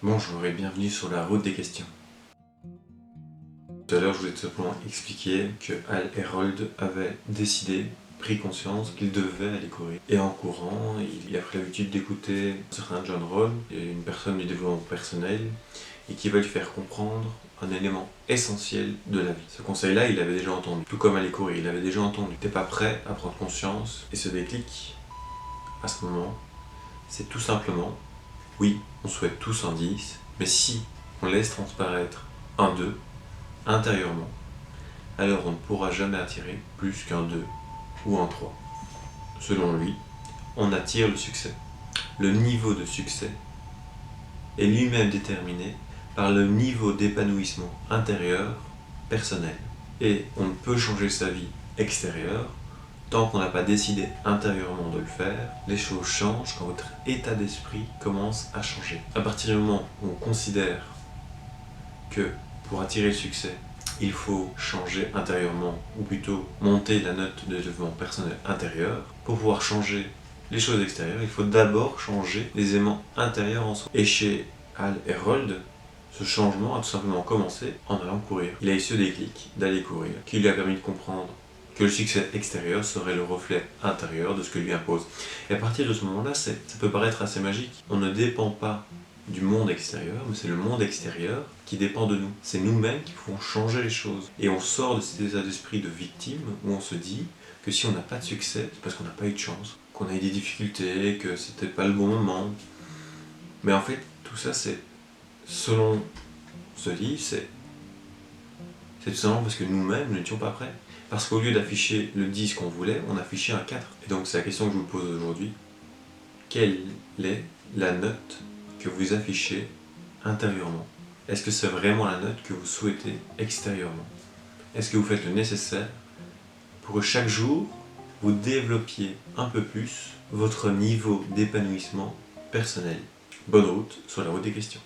Bonjour et bienvenue sur la route des questions. Tout à l'heure, je voulais tout simplement expliquer que Hal Herold avait décidé, pris conscience qu'il devait aller courir. Et en courant, il a pris l'habitude d'écouter un certain John Rohn, une personne du développement personnel, et qui va lui faire comprendre un élément essentiel de la vie. Ce conseil-là, il l'avait déjà entendu. Tout comme aller courir, il l'avait déjà entendu. T'es pas prêt à prendre conscience, et ce déclic, à ce moment, c'est tout simplement, oui, on souhaite tous un 10, mais si on laisse transparaître un 2 intérieurement, alors on ne pourra jamais attirer plus qu'un 2 ou un 3. Selon lui, on attire le succès. Le niveau de succès est lui-même déterminé par le niveau d'épanouissement intérieur personnel. Et on ne peut changer sa vie extérieure tant qu'on n'a pas décidé intérieurement de le faire. Les choses changent quand votre état d'esprit commence à changer. À partir du moment où on considère que pour attirer le succès, il faut changer intérieurement, ou plutôt monter la note de développement personnel intérieur. Pour pouvoir changer les choses extérieures, il faut d'abord changer les éléments intérieurs en soi. Et chez Hal Herold, ce changement a tout simplement commencé en allant courir. Il a eu ce déclic d'aller courir, qui lui a permis de comprendre que le succès extérieur serait le reflet intérieur de ce que lui impose. Et à partir de ce moment-là, ça peut paraître assez magique. On ne dépend pas du monde extérieur, mais c'est le monde extérieur qui dépend de nous. C'est nous-mêmes qui pouvons changer les choses. Et on sort de cet état d'esprit de victime où on se dit que si on n'a pas de succès, c'est parce qu'on n'a pas eu de chance, qu'on a eu des difficultés, que c'était pas le bon moment. Mais en fait, tout ça, c'est, selon ce livre, c'est tout simplement parce que nous-mêmes n'étions pas prêts. Parce qu'au lieu d'afficher le 10 qu'on voulait, on affichait un 4. Et donc c'est la question que je vous pose aujourd'hui. Quelle est la note que vous affichez intérieurement? Est-ce que c'est vraiment la note que vous souhaitez extérieurement? Est-ce que vous faites le nécessaire pour que chaque jour, vous développiez un peu plus votre niveau d'épanouissement personnel? Bonne route sur la route des questions.